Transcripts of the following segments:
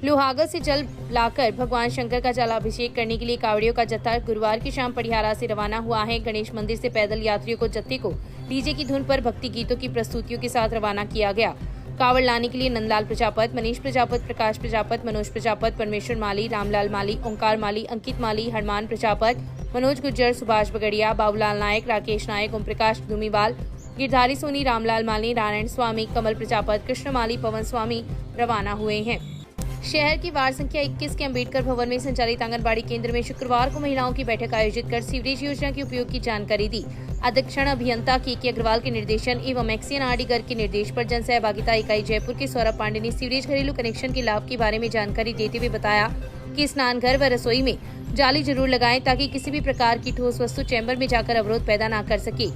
लोहागढ़ से जल लाकर भगवान शंकर का जलाभिषेक करने के लिए कावड़ियों का जत्था गुरुवार की शाम पटियाला से रवाना हुआ है। गणेश मंदिर से पैदल यात्रियों को जत्थे को डीजे की धुन पर भक्ति गीतों की प्रस्तुतियों के साथ रवाना किया गया। कावड़ लाने के लिए नंदलाल प्रजापत, मनीष प्रजापत, प्रकाश प्रजापत, मनोज प्रजापत, परमेश्वर माली, रामलाल माली, ओंकार माली, अंकित माली, हरमान प्रजापत, मनोज गुज्जर, सुभाष बगड़िया, बाबूलाल नायक, राकेश नायक, ओम प्रकाश धूमीवाल, गिरधारी सोनी, रामलाल माली, नारायण स्वामी, कमल प्रजापत, कृष्ण माली, पवन स्वामी रवाना हुए हैं। शहर की वार्ड संख्या 21 के अंबेडकर भवन में संचालित आंगनबाड़ी केंद्र में शुक्रवार को महिलाओं की बैठक आयोजित कर सीवरेज योजना के उपयोग की जानकारी दी। अधीक्षण अभियंता के अग्रवाल के निर्देशन एवं एक्सीएन आरडी गर्ग के निर्देश पर जन सहभागिता इकाई जयपुर के सौरभ पांडे ने सीवरेज घरेलू कनेक्शन के लाभ के बारे में जानकारी देते हुए बताया कि स्नान घर व रसोई में जाली जरूर लगाएं ताकि किसी भी प्रकार की ठोस वस्तु चैम्बर में जाकर अवरोध पैदा न कर सके।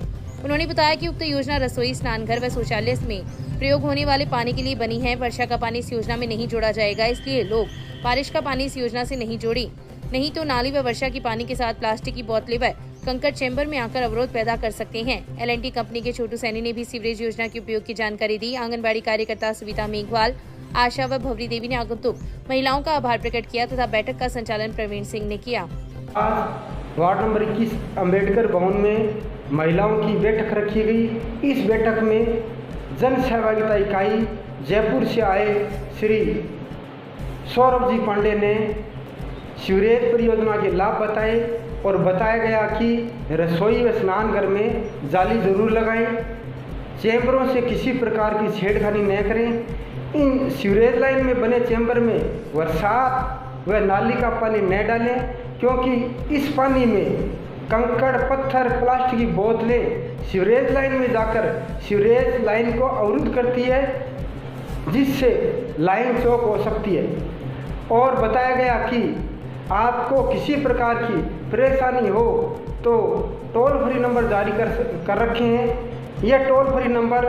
उन्होंने बताया कि उक्त योजना रसोई, स्नानघर व शौचालय में प्रयोग होने वाले पानी के लिए बनी है। वर्षा का पानी इस योजना में नहीं जोड़ा जाएगा, इसलिए लोग बारिश का पानी इस योजना से नहीं जोड़े, नहीं तो नाली व वर्षा के पानी के साथ प्लास्टिक की बोतलें व कंकड़ चैम्बर में आकर अवरोध पैदा कर सकते हैं। एल&टी कंपनी के छोटू सैनी ने भी सीवरेज योजना के उपयोग की जानकारी दी। आंगनबाड़ी कार्यकर्ता सविता मेघवाल, आशा व भवरी देवी ने आगंतुक महिलाओं का आभार प्रकट किया तथा बैठक का संचालन प्रवीण सिंह ने किया। आज वार्ड नंबर 21 अंबेडकर भवन में महिलाओं की बैठक रखी गई। इस बैठक में जन सहभागिता इकाई जयपुर से आए श्री सौरभ जी पांडे ने सीवरेज परियोजना के लाभ बताए और बताया गया कि रसोई व स्नानघर में जाली जरूर लगाएं, चैम्बरों से किसी प्रकार की छेड़खानी न करें, इन सीवरेज लाइन में बने चैम्बर में बरसात व नाली का पानी न डालें क्योंकि इस पानी में कंकड़, पत्थर, प्लास्टिक की बोतलें सीवरेज लाइन में जाकर सीवरेज लाइन को अवरुद्ध करती है, जिससे लाइन चौक हो सकती है। और बताया गया कि आपको किसी प्रकार की परेशानी हो तो टोल फ्री नंबर जारी कर रखे हैं। यह टोल फ्री नंबर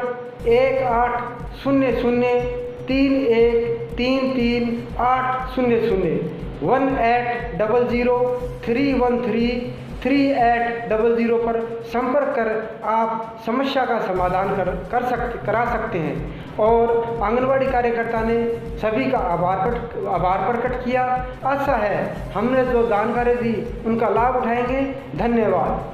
1800338800 पर संपर्क कर आप समस्या का समाधान करा सकते हैं। और आंगनबाड़ी कार्यकर्ता ने सभी का आभार प्रकट किया। आशा है हमने जो जानकारी दी उनका लाभ उठाएंगे। धन्यवाद।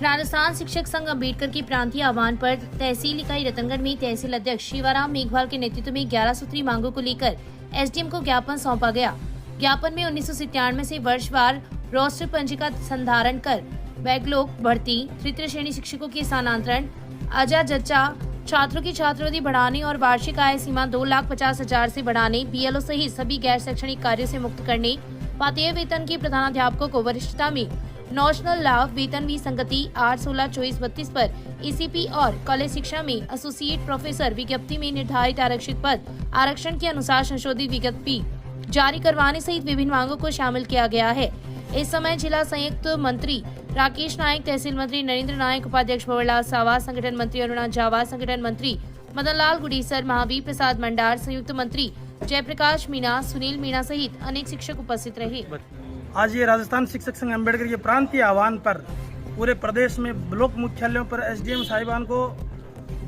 राजस्थान शिक्षक संघ अंबेडकर के प्रांतीय आह्वान पर तहसील इकाई रतनगढ़ में तहसील अध्यक्ष शिवाराम मेघवाल के नेतृत्व में 11 सूत्री मांगों को लेकर एसडीएम को ज्ञापन सौंपा गया। ज्ञापन में 1997 से वर्षवार रोस्टर पंजिका संधारण कर बैकलॉग भर्ती, तृतीय श्रेणी शिक्षकों के स्थानांतरण, अजा जच्चा छात्रों की छात्रवृत्ति बढ़ाने और वार्षिक आय सीमा 2,50,000 से बढ़ाने, बीएलओ सहित सभी गैर शैक्षणिक कार्यों से मुक्त करने, पातेय वेतन के प्रधानाध्यापकों को वरिष्ठता में नॉशनल लाभ, वेतन विसंगति 8, 16, 24, 32 पर ईसीपी और कॉलेज शिक्षा में एसोसिएट प्रोफेसर विज्ञप्ति में निर्धारित आरक्षित पद आरक्षण के अनुसार संशोधित विज्ञप्ति जारी करवाने सहित विभिन्न मांगों को शामिल किया गया है। इस समय जिला संयुक्त मंत्री राकेश नायक, तहसील मंत्री नरेंद्र नायक, उपाध्यक्ष भंवरलाल सावा, संगठन मंत्री अरुणा जावा, संगठन मंत्री मदनलाल गुडीसर, महावीर प्रसाद मंडार, संयुक्त मंत्री जयप्रकाश मीणा, सुनील मीणा सहित अनेक शिक्षक उपस्थित रहे। आज ये राजस्थान शिक्षक संघ अम्बेडकर के प्रांतीय आह्वान पर पूरे प्रदेश में ब्लॉक मुख्यालयों पर एसडीएम साहिबान को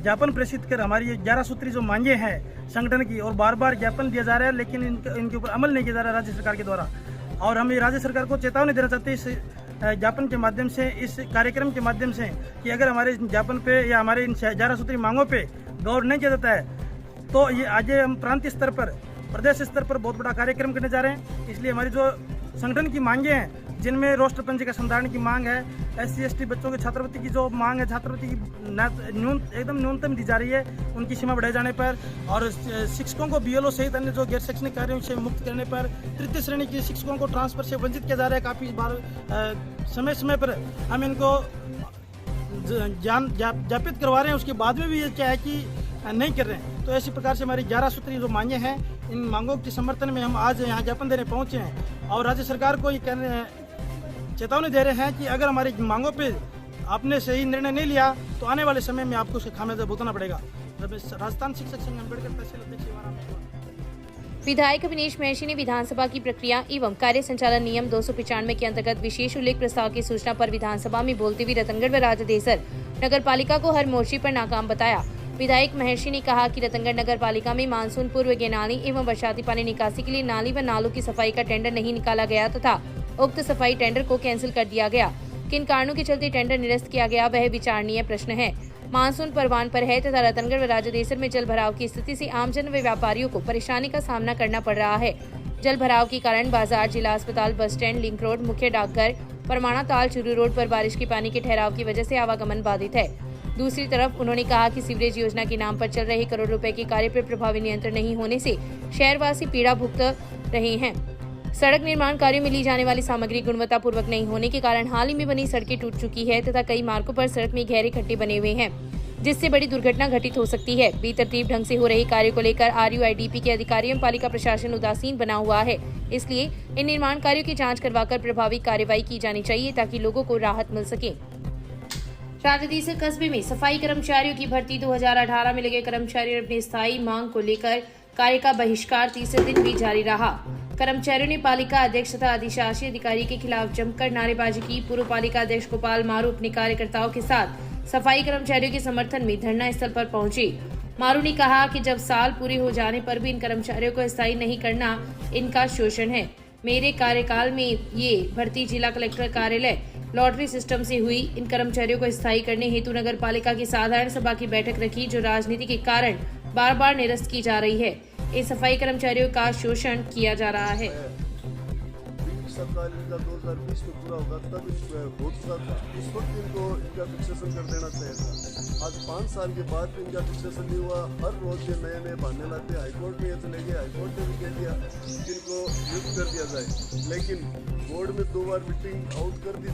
ज्ञापन प्रेषित कर हमारी ये 11 सूत्री जो मांगे हैं संगठन की, और बार बार ज्ञापन दिया जा रहा है लेकिन इनके ऊपर अमल नहीं किया जा रहा है राज्य सरकार के द्वारा। और हम ये राज्य सरकार को चेतावनी देना चाहते हैं इस ज्ञापन के माध्यम से, इस कार्यक्रम के माध्यम से, कि अगर हमारे ज्ञापन पे या हमारे इन 11 सूत्री मांगों पे गौर नहीं किया जाता है तो ये आज हम प्रांतीय स्तर पर, प्रदेश स्तर पर बहुत बड़ा कार्यक्रम करने जा रहे हैं। इसलिए हमारी जो संगठन की मांगे हैं, जिनमें रोस्टर पंजिका संधारण की मांग है, SC/ST बच्चों की छात्रवृत्ति की जो मांग है, छात्रवृत्ति की एकदम न्यूनतम दी जा रही है उनकी सीमा बढ़ाए जाने पर, और शिक्षकों को बीएलओ सहित अन्य जो गैर शैक्षणिक कार्यों से मुक्त करने पर, तृतीय श्रेणी के शिक्षकों को ट्रांसफर से वंचित किया जा रहा है। काफ़ी बार समय समय पर हम इनको ज्ञापित करवा रहे हैं, उसके बाद में भी ये क्या है कि नहीं कर रहे हैं। तो ऐसी प्रकार से हमारी 11 सूत्री जो मांगे हैं, इन मांगों के समर्थन में हम आज यहाँ ज्ञापन देने पहुँचे हैं और राज्य सरकार को ये चेतावनी दे रहे हैं कि अगर हमारी मांगों पे आपने सही निर्णय नहीं लिया तो आने वाले समय में आपको उसका खामियाजा भुगतना पड़ेगा। राजस्थान शिक्षक संघ अम्बेडकर तहसील अध्यक्ष शिवाराम मेघवाल। विधायक अविनेश महर्षि ने विधानसभा की प्रक्रिया एवं कार्य संचालन नियम 295 के अंतर्गत विशेष उल्लेख प्रस्ताव की सूचना पर विधानसभा में बोलते हुए रतनगढ़ व राजदेसर नगर पालिका को हर मोर्चे पर नाकाम बताया। विधायक महर्षि ने कहा कि रतनगढ़ नगर पालिका में मानसून पूर्व गेनाली एवं बरसाती पानी निकासी के लिए नाली व नालों की सफाई का टेंडर नहीं निकाला गया तथा उक्त सफाई टेंडर को कैंसिल कर दिया गया। किन कारणों के चलते टेंडर निरस्त किया गया वह विचारणीय प्रश्न है। मानसून परवान पर है तथा रतनगढ़ व राजदेसर में जल भराव की स्थिति से आमजन व व्यापारियों को परेशानी का सामना करना पड़ रहा है। जल भराव के कारण बाजार, जिला अस्पताल, बस स्टैंड, लिंक रोड, मुख्य डाकघर, परमाणा ताल, चुरू रोड पर बारिश के पानी के ठहराव की वजह से आवागमन बाधित है। दूसरी तरफ उन्होंने कहा कि सीवरेज योजना के नाम पर चल रहे करोड़ रुपए के कार्य पर प्रभावी नियंत्रण नहीं होने से शहरवासी पीड़ा भुगत रहे हैं। सड़क निर्माण कार्यों में ली जाने वाली सामग्री गुणवत्ता पूर्वक नहीं होने के कारण हाल ही में बनी सड़कें टूट चुकी है तथा कई मार्गों पर सड़क में गहरे खड्डे बने हुए हैं, जिससे बड़ी दुर्घटना घटित हो सकती है। बेतरतीब ढंग से हो रहे कार्य को लेकर RUIDP के अधिकारी एवं पालिका प्रशासन उदासीन बना हुआ है। इसलिए इन निर्माण कार्यों की जांच करवाकर प्रभावी कार्रवाई की जानी चाहिए ताकि लोगों को राहत मिल सके। राजदेसर कस्बे में सफाई कर्मचारियों की भर्ती 2018 में लगे कर्मचारियों ने अपनी स्थायी मांग को लेकर कार्य का बहिष्कार तीसरे दिन भी जारी रहा। कर्मचारियों ने पालिका अध्यक्ष तथा अधिशासी अधिकारी के खिलाफ जमकर नारेबाजी की। पूर्व पालिका अध्यक्ष गोपाल मारू अपने कार्यकर्ताओं के साथ सफाई कर्मचारियों के समर्थन में धरना स्थल पर पहुंचे। मारू ने कहा कि जब साल पूरे हो जाने पर भी इन कर्मचारियों को स्थायी नहीं करना इनका शोषण है। मेरे कार्यकाल में ये भर्ती जिला कलेक्टर कार्यालय लॉटरी सिस्टम से हुई। इन कर्मचारियों को स्थायी करने हेतु नगर पालिका की साधारण सभा की बैठक रखी, जो राजनीति के कारण बार बार निरस्त की जा रही है। इन सफाई कर्मचारियों का शोषण किया जा रहा है। सरकार इनका 2020 में पूरा होगा तब वोट था, उस वक्त इनको इनका फिक्सेशन कर देना चाहिए था। आज 5 साल के बाद इनका फिक्सेशन नहीं हुआ। हर रोज ये नए नए बहाने लाते। हाईकोर्ट में ये चले गए, हाईकोर्ट ने भी कह दिया कि इनको नियुक्त कर दिया जाए, लेकिन बोर्ड में 2 बार मीटिंग आउट कर दी,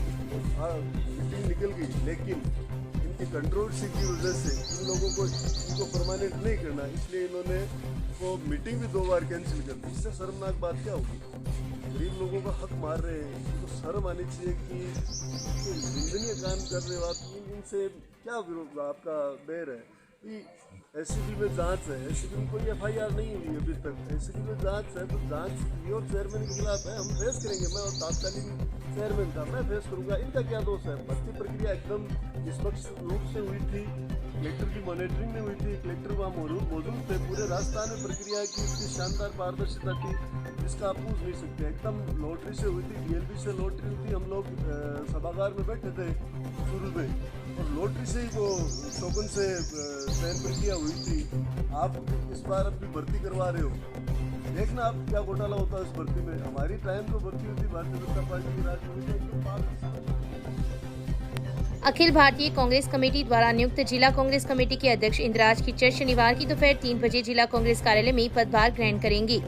मीटिंग निकल गई, लेकिन इनकी कंट्रोवर्सी की वजह से इन लोगों को इनको परमानेंट नहीं करना, इसलिए इन्होंने वो मीटिंग भी 2 बार कैंसिल कर दी। इससे शर्मनाक बात क्या होगी? गरीब लोगों का हक मार रहे हैं, तो शर्म आनी चाहिए कि निंदनीय काम कर रहे हो आप। इनसे क्या विरोध आपका बैर है कि SCB में जांच है, SCB में कोई FIR नहीं हुई अभी तक। SCB में जांच है तो जांच और चेयरमैन के खिलाफ है, हम फेस करेंगे। मैं और तात्कालीन चेयरमैन था, मैं फेस करूंगा। इनका क्या दोष है? भर्ती प्रक्रिया एकदम निष्पक्ष रूप से हुई थी, कलेक्टर की मॉनिटरिंग में हुई थी, कलेक्टर वहाँ मौजूद थे। पूरे राजस्थान में प्रक्रिया की इसकी शानदार पारदर्शिता थी, इसका आप पूछ नहीं सकते। एकदम लॉटरी से हुई थी, DLP से लॉटरी हुई थी। हम लोग सभागार में बैठे थे शुरू में, और लॉटरी से ही वो टोकन से चयन प्रक्रिया हुई थी। आप इस बार अब भी भर्ती करवा रहे हो, देखना आप क्या घोटाला होता है इस भर्ती में। हमारी टाइम तो भर्ती होती भारतीय जनता पार्टी की राज में। अखिल भारतीय कांग्रेस कमेटी द्वारा नियुक्त जिला कांग्रेस कमेटी के अध्यक्ष इंद्राज खिच्चर शनिवार की दोपहर 3 बजे जिला कांग्रेस कार्यालय में पदभार ग्रहण करेंगे।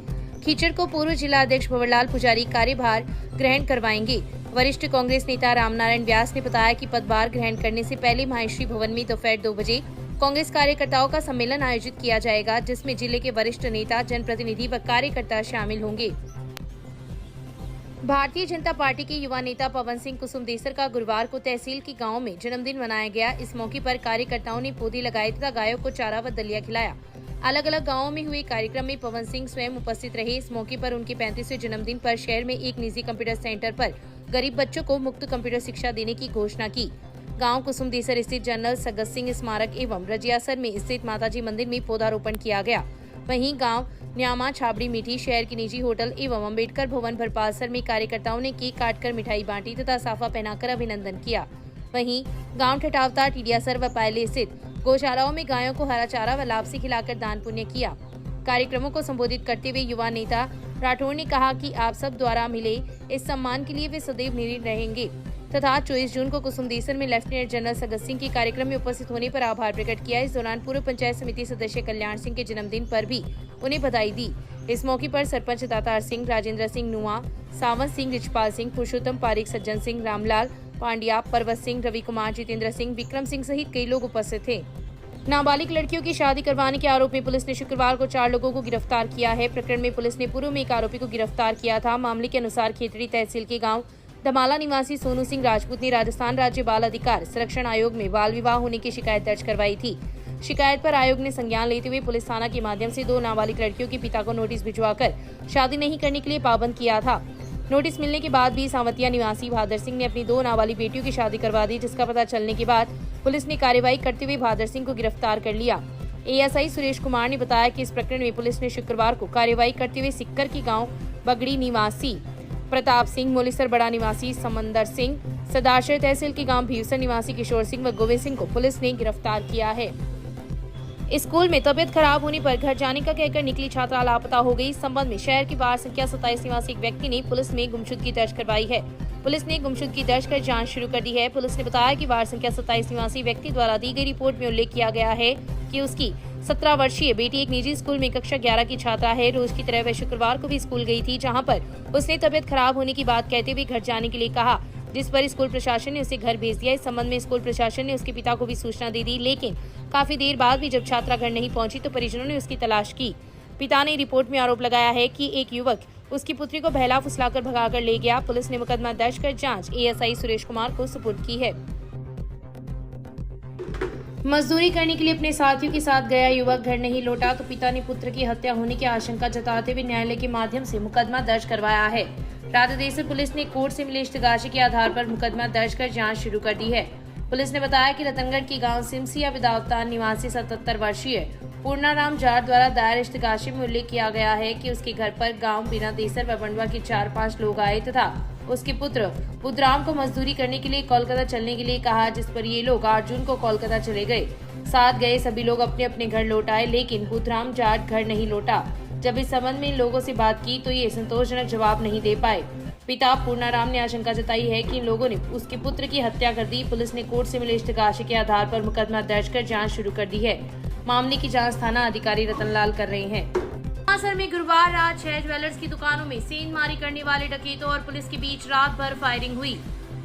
खिच्चर को पूर्व जिला अध्यक्ष भंवरलाल पुजारी कार्यभार ग्रहण करवाएंगे। वरिष्ठ कांग्रेस नेता रामनारायण व्यास ने बताया कि पदभार ग्रहण करने से पहले माहेश्वरी भवन में दोपहर 2 बजे कांग्रेस कार्यकर्ताओं का सम्मेलन आयोजित किया जाएगा, जिसमें जिले के वरिष्ठ नेता, जनप्रतिनिधि व कार्यकर्ता शामिल होंगे। भारतीय जनता पार्टी के युवा नेता पवन सिंह कुसुमदेसर का गुरुवार को तहसील के गांव में जन्मदिन मनाया गया। इस मौके पर कार्यकर्ताओं ने पौधे लगाए तथा गायों को चारा व दलिया खिलाया। अलग अलग गांवों में हुए कार्यक्रम में पवन सिंह स्वयं उपस्थित रहे। इस मौके पर उनके 35वें जन्मदिन पर शहर में एक निजी कंप्यूटर सेंटर पर गरीब बच्चों को मुफ्त कंप्यूटर शिक्षा देने की घोषणा की। गांव कुसुमदेसर स्थित जनरल सगत सिंह स्मारक एवं रजियासर में स्थित माताजी मंदिर में पौधारोपण किया गया। वहीं गांव न्यामा, छाबड़ी मीठी, शहर के निजी होटल एवं अम्बेडकर भवन भरपालसर में कार्यकर्ताओं ने केक काटकर मिठाई बांटी तथा साफा पहनाकर अभिनंदन किया। वहीं गांव ठटावता, टिडियासर व पायले स्थित गौशालाओं में गायों को हरा चारा व लापसी खिलाकर दान पुण्य किया। कार्यक्रमों को संबोधित करते हुए युवा नेता राठौड़ ने कहा कि आप सब द्वारा मिले इस सम्मान के लिए वे सदैव ऋणी रहेंगे तथा 24 जून को कुसुमदेसर में लेफ्टिनेंट जनरल सगत सिंह के कार्यक्रम में उपस्थित होने पर आभार प्रकट किया। इस दौरान पूर्व पंचायत समिति सदस्य कल्याण सिंह के जन्मदिन पर भी उन्हें बधाई दी। इस मौके पर सरपंच दातार सिंह, राजेंद्र सिंह नुआ, सावंत सिंह, रिचपाल सिंह, पुरुषोत्तम पारिक, सज्जन सिंह, रामलाल पांड्या, पर्वत सिंह, रवि कुमार, जितेंद्र सिंह, विक्रम सिंह सहित कई लोग उपस्थित थे। नाबालिग लड़कियों की शादी करवाने के आरोप में पुलिस ने शुक्रवार को 4 लोगों को गिरफ्तार किया है। प्रकरण में पुलिस ने पूर्व में एक आरोपी को गिरफ्तार किया था। मामले के अनुसार खेतड़ी तहसील के गांव धमाला निवासी सोनू सिंह राजपूत ने राजस्थान राज्य बाल अधिकार संरक्षण आयोग में बाल विवाह होने की शिकायत दर्ज करवाई थी। शिकायत पर आयोग ने संज्ञान लेते हुए पुलिस थाना के माध्यम से 2 नाबालिग लड़कियों के पिता को नोटिस भिजवाकर शादी नहीं करने के लिए पाबंद किया था। नोटिस मिलने के बाद भी सांवतिया निवासी बहादुर सिंह ने अपनी 2 नाबालिग बेटियों की शादी करवा दी, जिसका पता चलने के बाद पुलिस ने कार्रवाई करते हुए बहादुर सिंह को गिरफ्तार कर लिया। एएसआई सुरेश कुमार ने बताया कि इस प्रकरण में पुलिस ने शुक्रवार को कार्रवाई करते हुए सिक्कर की गांव बगड़ी निवासी प्रताप सिंह, मोलीसर बड़ा निवासी समंदर सिंह, सदाशय तहसील के गांव भीवसर निवासी किशोर सिंह व गोविंद सिंह को पुलिस ने गिरफ्तार किया है। स्कूल में तबियत खराब होने पर घर जाने का कहकर निकली छात्रा लापता हो गई। इस संबंध में शहर की वार्ड संख्या 27 निवासी एक व्यक्ति ने पुलिस में गुमशुदगी दर्ज करवाई है। पुलिस ने गुमशुदगी दर्ज कर जांच शुरू कर दी है। पुलिस ने बताया कि वार्ड संख्या 27 निवासी व्यक्ति द्वारा दी गई रिपोर्ट में उल्लेख किया गया है कि उसकी 17 वर्षीय बेटी एक निजी स्कूल में कक्षा 11 की छात्रा है। रोज की तरह वह शुक्रवार को भी स्कूल गई थी, जहां पर उसने तबियत खराब होने की बात कहते हुए घर जाने के लिए कहा, जिस पर स्कूल प्रशासन ने उसे घर भेज दिया। इस संबंध में स्कूल प्रशासन ने उसके पिता को भी सूचना दे दी, लेकिन काफी देर बाद भी जब छात्रा घर नहीं पहुंची तो परिजनों ने उसकी तलाश की। पिता ने रिपोर्ट में आरोप लगाया है कि एक युवक उसकी पुत्री को बहला फुसलाकर भगाकर ले गया। पुलिस ने मुकदमा दर्ज कर जांच एएसआई सुरेश कुमार को सुपुर्द की है। मजदूरी करने के लिए अपने साथियों के साथ गया युवक घर नहीं लौटा तो पिता ने पुत्र की हत्या होने की आशंका जताते हुए न्यायालय के माध्यम से मुकदमा दर्ज करवाया है। राधादेसर पुलिस ने कोर्ट से मिले इश्तिगाशी के आधार पर मुकदमा दर्ज कर जांच शुरू कर दी है। पुलिस ने बताया कि रतनगढ़ की गांव सिमसिया विदावतान निवासी 77 वर्षीय पूर्णाराम जाट द्वारा दायर इश्तिगाशी में उल्लेख किया गया है कि उसके घर पर गांव बिना देसर व बंडवा के 4-5 लोग आए तथा उसके पुत्र बुधराम को मजदूरी करने के लिए कोलकाता चलने के लिए कहा, जिस पर ये लोग 8 जून को कोलकाता चले गए। साथ गए सभी लोग अपने अपने घर लौट आए, लेकिन बुधराम जाट घर नहीं लौटा। जब इस संबंध में इन लोगों से बात की तो ये संतोषजनक जवाब नहीं दे पाए। पिता पूर्णाराम ने आशंका जताई है कि इन लोगों ने उसके पुत्र की हत्या कर दी। पुलिस ने कोर्ट से मिले इश्तिगाशी के आधार पर मुकदमा दर्ज कर जांच शुरू कर दी है। मामले की जांच थाना अधिकारी रतनलाल कर रहे हैं। मोमासर में गुरुवार रात 6 ज्वेलर्स की दुकानों में सेंधमारी करने वाले डकैतों और पुलिस के बीच रात भर फायरिंग हुई।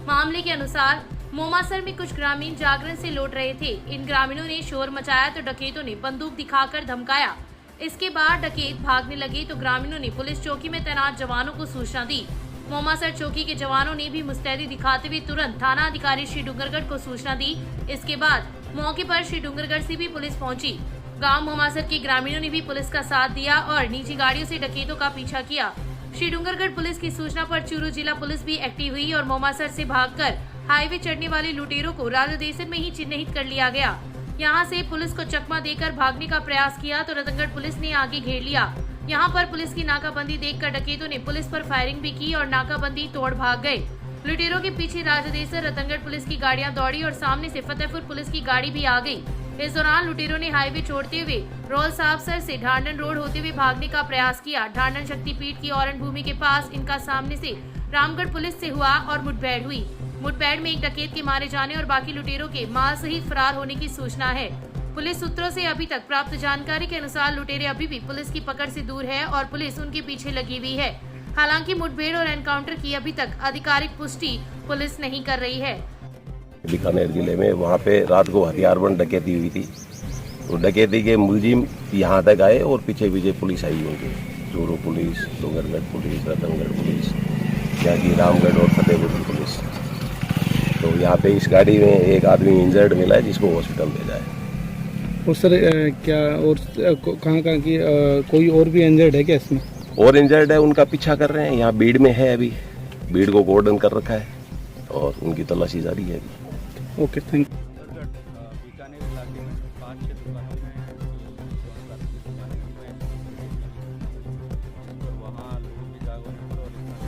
मामले के अनुसार मोमासर में कुछ ग्रामीण जागरण से लौट रहे थे। इन ग्रामीणों ने शोर मचाया तो डकैतों ने बंदूक दिखाकर धमकाया। इसके बाद डकैत भागने लगे तो ग्रामीणों ने पुलिस चौकी में तैनात जवानों को सूचना दी। मोमासर चौकी के जवानों ने भी मुस्तैदी दिखाते हुए तुरंत थाना अधिकारी श्री डूंगरगढ़ को सूचना दी। इसके बाद मौके पर श्री डूंगरगढ़ से भी पुलिस पहुंची। गांव मोमासर के ग्रामीणों ने भी पुलिस का साथ दिया और निजी गाड़ियों से डकैतों का पीछा किया। श्री डूंगरगढ़ पुलिस की सूचना पर चूरू जिला पुलिस भी एक्टिव हुई और मोमासर से भागकर हाईवे चढ़ने वाले लुटेरों को राधादेसर में ही चिन्हित कर लिया गया। यहां से पुलिस को चकमा देकर भागने का प्रयास किया तो रतनगढ़ पुलिस ने आगे घेर लिया। यहां पर पुलिस की नाकाबंदी देखकर डकैतों ने पुलिस पर फायरिंग भी की और नाकाबंदी तोड़ भाग गए। लुटेरों के पीछे राधादेसर रतनगढ़ पुलिस की गाड़ियां दौड़ी और सामने से फतेहपुर पुलिस की गाड़ी भी आ गई। इस दौरान लुटेरों ने हाईवे छोड़ते हुए रोल साहबसर से ढांडन रोड होते हुए भागने का प्रयास किया। ढांडन शक्तिपीठ की औरण भूमि के पास इनका सामने से रामगढ़ पुलिस से हुआ और मुठभेड़ हुई। मुठभेड़ में एक डकैत के मारे जाने और बाकी लुटेरों के माल सहित फरार होने की सूचना है। पुलिस सूत्रों से अभी तक प्राप्त जानकारी के अनुसार लुटेरे अभी भी पुलिस की पकड़ से दूर है और पुलिस उनके पीछे लगी हुई है। हालांकि मुठभेड़ और एनकाउंटर की अभी तक आधिकारिक पुष्टि पुलिस नहीं कर रही है। बीकानेर जिले में वहाँ पे रात को हथियारबंद डकैती हुई थी। तो डकैती के मुलजिम यहाँ तक आए और पीछे पीछे पुलिस आई होगी। Churu police, Dungargarh police, Ratangarh police, यहाँ की रामगढ़ और फतेहपुर पुलिस। तो यहाँ पे इस गाड़ी में एक आदमी इंजर्ड मिला है जिसको हॉस्पिटल भेजा है। और सर क्या और कहाँ की कोई और भी इंजर्ड है क्या इसमें? और इंजर्ड है, उनका पीछा कर रहे हैं। यहाँ भीड़ में है, अभी भीड़ को कोर्डन कर रखा है और उनकी तलाशी जारी है अभी। Okay, thank you. बीकानेर इलाके में 5-6 दुकानों में वहाँ लोगों की जाग होने पर और लोगों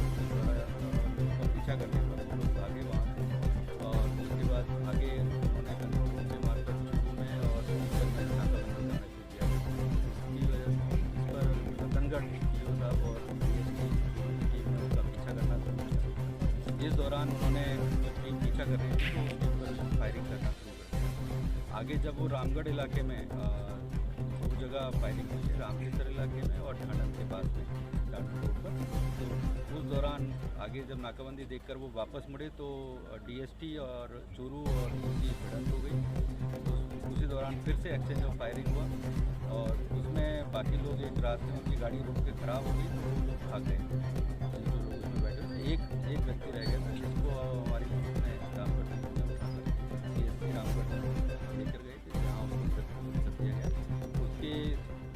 का पीछा करने पर वो लोग भागे वहाँ से और उसके बाद आगे उन्होंने कंट्रोल से मारकर चूरू में और नाकाबंदी करना शुरू किया। इसकी वजह से इस पर रतनगढ़ DO साहब और DSP टीम ने उनका पीछा करना शुरू किया। इस दौरान उन्होंने पीछा कर रहे थे तो फायरिंग करना शुरू कर दिया। आगे जब वो रामगढ़ इलाके में दो जगह फायरिंग हुई है, रामदेसर इलाके में और ढांडन के पास में ढांडन रोड पर। तो उस दौरान आगे जब नाकाबंदी देखकर वो वापस मुड़े तो DSP और चूरू और उनकी भिड़ंत हो गई। तो उसी दौरान फिर से एक्सचेंज ऑफ फायरिंग हुआ और उसमें बाकी लोग एक रास्ते में उनकी गाड़ी रुक के खराब हो गई तो वो लोग भाग गए। जो लोग उसमें बैठे थे, एक व्यक्ति रह गया था जिसको हमारी पुलिस ने रामगढ़ DSP रामगढ़ लेकर गए थे, जहाँ उसको दिया गया। उसके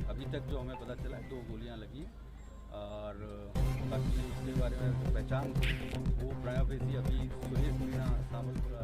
अभी तक जो हमें पता चला 2 गोलियां लगी और बाकी उसके बारे में पहचान वो प्राइवेसी अभी सुरेश मीणा सामलपुरा